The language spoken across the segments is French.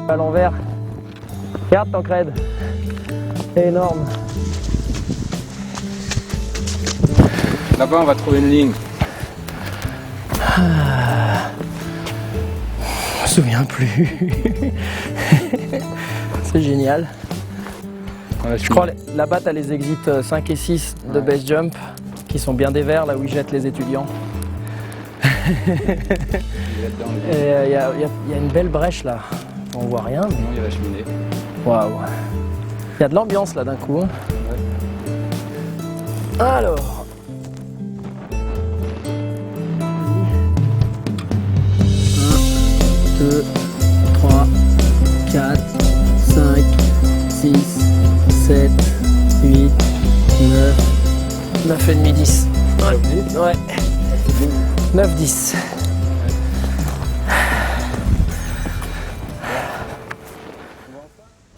À l'envers. Regarde Tancred. C'est énorme. Là-bas, on va trouver une ligne. Je me souviens plus. C'est génial. Voilà, Je crois là-bas, tu as les exits 5 et 6 de base jump qui sont bien des verts, là où ils jettent les étudiants. Et il y a une belle brèche là. On voit rien. Mais... Non, il y a la cheminée. Waouh. Il y a de l'ambiance là d'un coup. Hein. Ouais. Alors. 1, 2, 3, 4, 5, 6, 7, 8, 9, 9 et demi, 10. Ouais. 9, 10.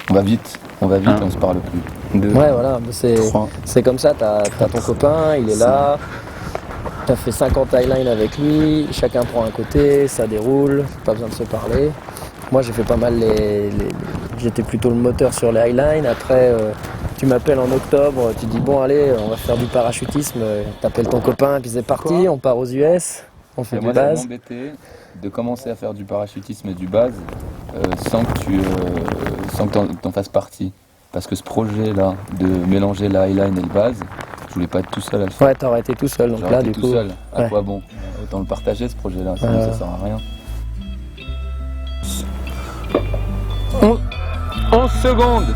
On va vite, on se parle plus. 2, Ouais, voilà, c'est comme ça, t'as ton copain, il est là, t'as fait 50 highline avec lui, chacun prend un côté, ça déroule, pas besoin de se parler. Moi j'ai fait pas mal j'étais plutôt le moteur sur les highline, après tu m'appelles en octobre, tu dis bon allez, on va faire du parachutisme, t'appelles ton copain, puis c'est parti, on part aux US, on fait du base. Ça m'embêtait de commencer à faire du parachutisme et du base sans que t'en fasses partie. Parce que ce projet-là, de mélanger la highline et le base, je voulais pas être tout seul à le faire. Ouais, t'aurais été tout seul, donc là du coup... tout seul, à ouais. quoi bon? Autant le partager ce projet-là, sinon ça sert à rien. 11 secondes.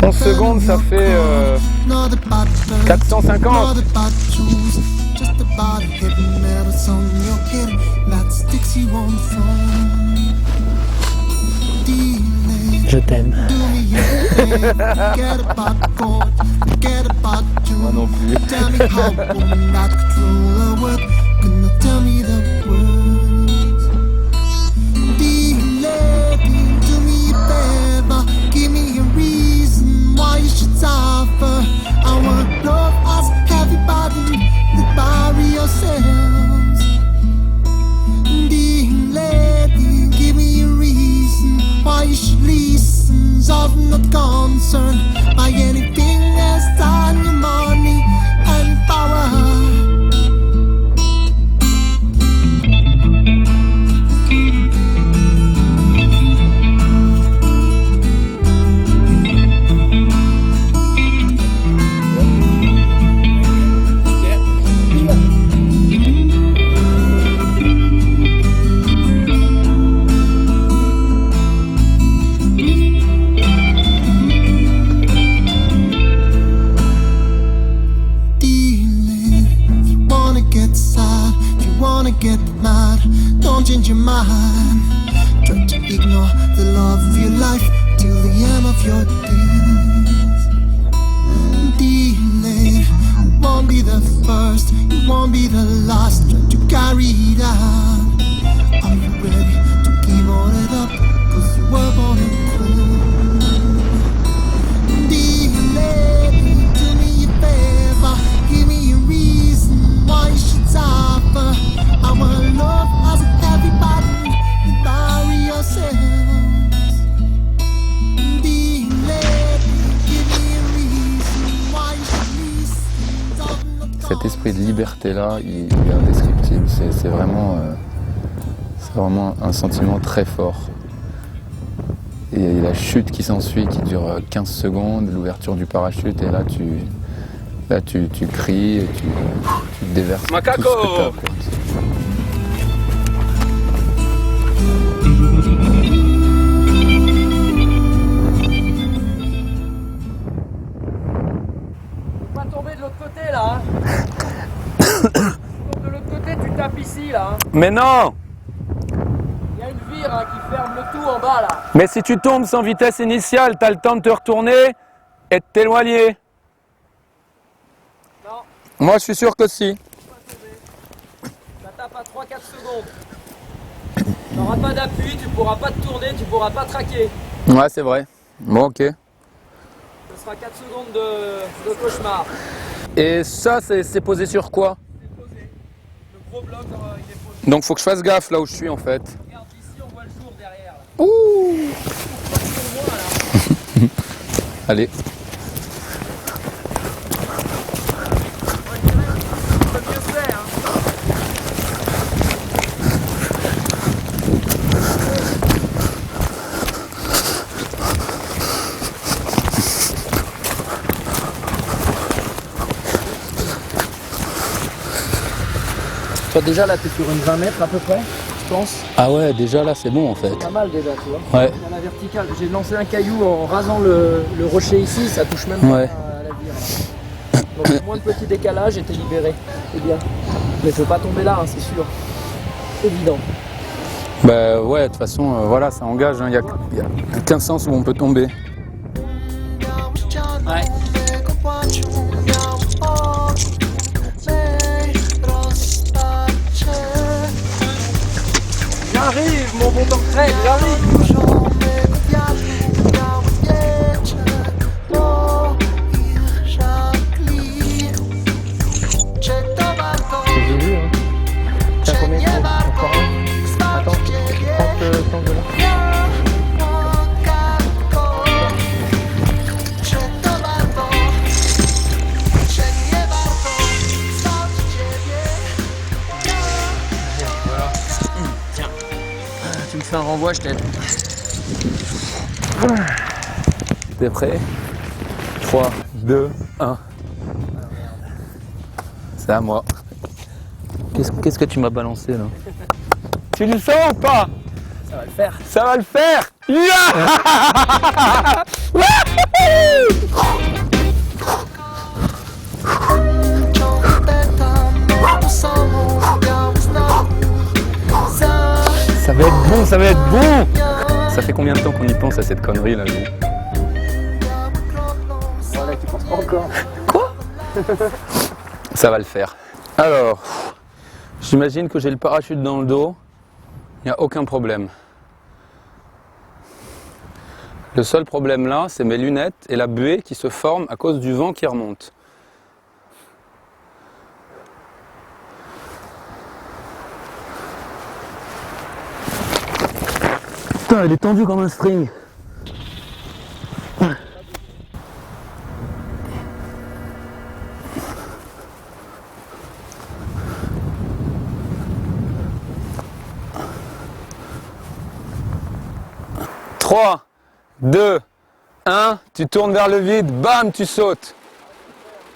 11 secondes, ça fait 450. Je t'aime. Moi non plus. Not concerned by anything else than your money and power. Get mad, don't change your mind. Try to ignore the love of your life till the end of your days. Delay, you won't be the first, you won't be the last. Try to carry it out. Are you ready to give all it up? Cause you were born a queen. Delay, do me a favor, give me a reason why you should suffer. Our love has a heavy burden, you bury yourselves. Delay, give me a reason why you should listen. Cet esprit de liberté-là, il est indescriptible. C'est vraiment un sentiment très fort. Et la chute qui s'ensuit, qui dure 15 secondes, l'ouverture du parachute, et là tu cries et tu te déverses. Macaco! Tout ce que t'as, quoi. Pas tomber de l'autre côté là. Tu tombes de l'autre côté, tu tapes ici là. Mais non! Il y a une vire qui ferme le tout en bas là. Mais si tu tombes sans vitesse initiale, t'as le temps de te retourner et de t'éloigner. Non, Moi, je suis sûr que si. ça tape à 3-4 secondes. Tu n'auras pas d'appui, tu pourras pas te tourner, tu pourras pas traquer. Ouais, c'est vrai. Bon, ok. Ce sera 4 secondes de cauchemar. Et ça, c'est posé sur quoi? C'est posé. Le gros bloc, il est posé. Donc, faut que je fasse gaffe là où je suis en fait. Regarde, ici on Allez. Toi déjà là t'es sur une 20 mètres à peu près, je pense. Ah ouais, déjà là c'est bon en fait. Pas mal déjà, tu vois. Ouais. Dans la verticale, j'ai lancé un caillou en rasant le rocher ici, ça touche même pas Ouais. à la vire. Donc moins de petit décalage et t'es libéré. C'est bien. Mais faut pas tomber là, hein, c'est sûr. Évident. Bah ouais, de toute façon, voilà, ça engage. Il n'y a qu'un sens où on peut tomber. Ouais. J'arrive, mon bon portrait, j'arrive. J'ai vu, hein. Tiens, combien il faut encore un. Attends, tu prends ce temps de là. Tiens, tu me fais un renvoi, je t'aide. T'es prêt? 3, 2, 1. C'est à moi. Qu'est-ce que tu m'as balancé là? Tu le sens ou pas? Ça va le faire. Ça va le faire. Ça va être bon, ça va être bon. Ça fait combien de temps qu'on y pense à cette connerie là, lui? Voilà, tu penses pas encore. Quoi? Ça va le faire. Alors, j'imagine que j'ai le parachute dans le dos. Il n'y a aucun problème. Le seul problème là, c'est mes lunettes et la buée qui se forme à cause du vent qui remonte. Putain, elle est tendue comme un string. Trois, 2, 1, tu tournes vers le vide, bam, tu sautes.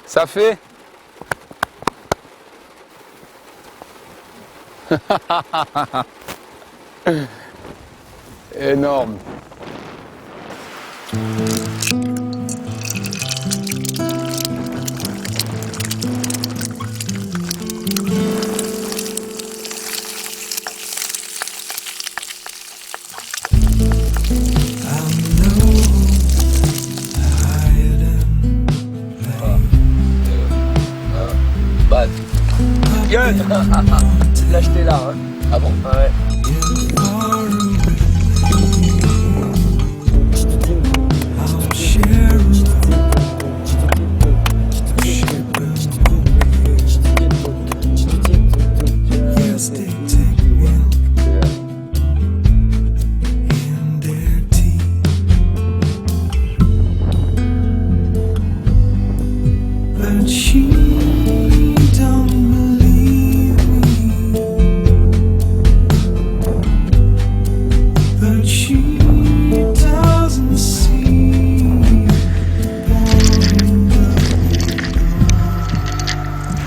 Ça fait? Énorme. Gueule. Tu l'as acheté là, hein. Ah bon? Ouais.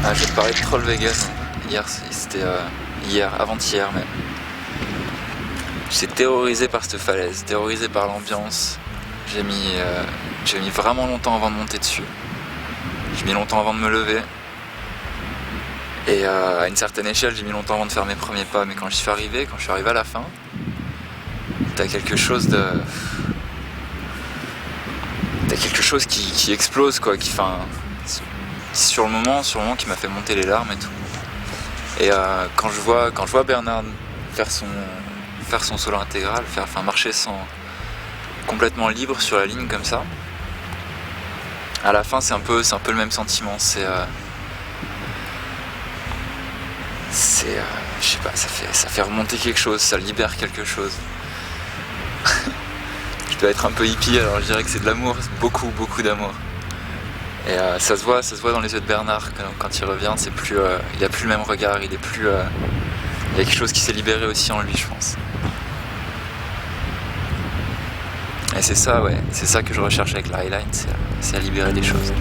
Ah, je vais te parler de Troll Vegas. C'était avant-hier, mais j'étais terrorisé par cette falaise, terrorisé par l'ambiance. J'ai mis vraiment longtemps avant de monter dessus. J'ai mis longtemps avant de me lever. Et à une certaine échelle, j'ai mis longtemps avant de faire mes premiers pas. Mais quand je suis arrivé à la fin, t'as quelque chose qui explose, quoi, sur le moment qui m'a fait monter les larmes et tout. Et quand je vois Bernard faire son solo intégral, marcher complètement libre sur la ligne comme ça, à la fin c'est un peu le même sentiment. Je sais pas, ça fait remonter quelque chose, ça libère quelque chose. dois être un peu hippie, alors je dirais que c'est de l'amour, beaucoup d'amour. Et ça se voit dans les yeux de Bernard quand il revient, c'est plus, il a plus le même regard, il y a quelque chose qui s'est libéré aussi en lui, je pense. Et c'est ça, ouais, c'est ça que je recherche avec la Highline, c'est à libérer des choses.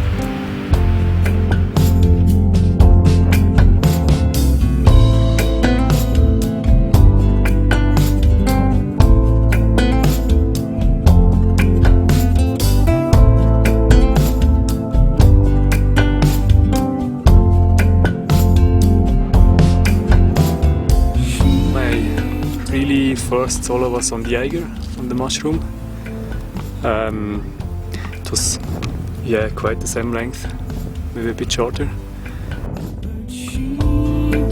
Really first solo was on the Eiger, on the mushroom. It was quite the same length, maybe a bit shorter.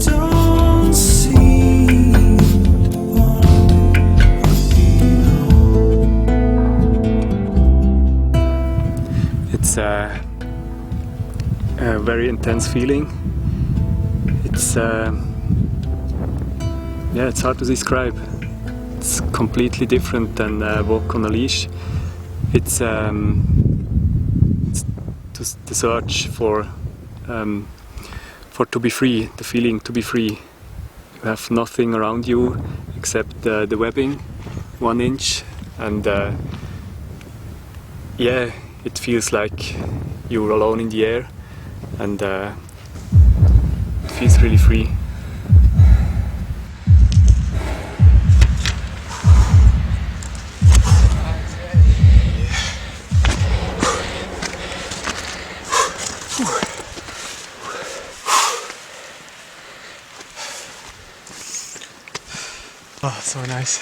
Don't seem to It's a very intense feeling. It's hard to describe. It's completely different than walk on a leash. It's the search for to be free, the feeling to be free. You have nothing around you except the webbing, 1 inch, and it feels like you're alone in the air, and it feels really free. Oh, so nice.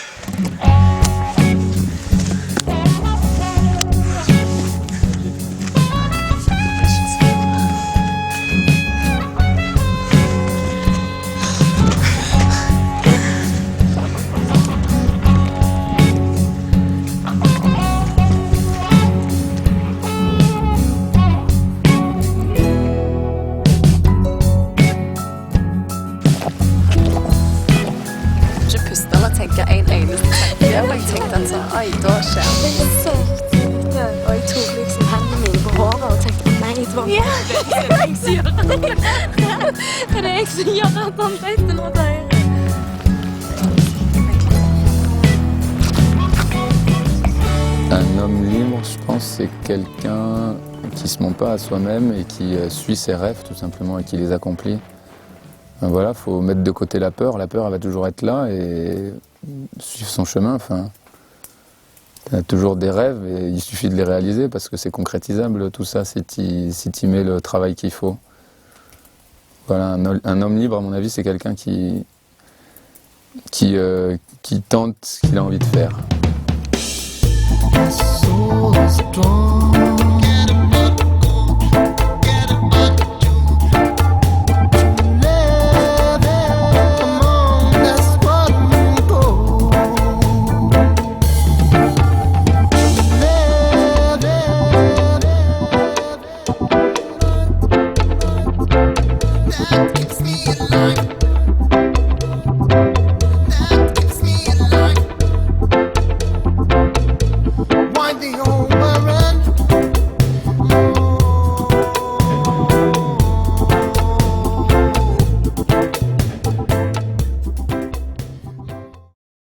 tenke en eneste tanke, og jeg tenkte at så, oi, da skjer det. Det er så viktig. Og jeg tok liksom hendene mine på håret og tenkte, nei, det var meg. Det er jeg som gjør det. Det er jeg som gjør at han vet det nå, det er. Un homme libre, je pense, c'est quelqu'un qui se ment pas à soi-même et qui suit ses rêves tout simplement et qui les accomplit. Voilà, faut mettre de côté la peur. La peur, elle va toujours être là et suivre son chemin. Enfin, t'as toujours des rêves et il suffit de les réaliser parce que c'est concrétisable tout ça si tu mets le travail qu'il faut. Voilà, un homme libre, à mon avis, c'est quelqu'un qui tente ce qu'il a envie de faire. So strong.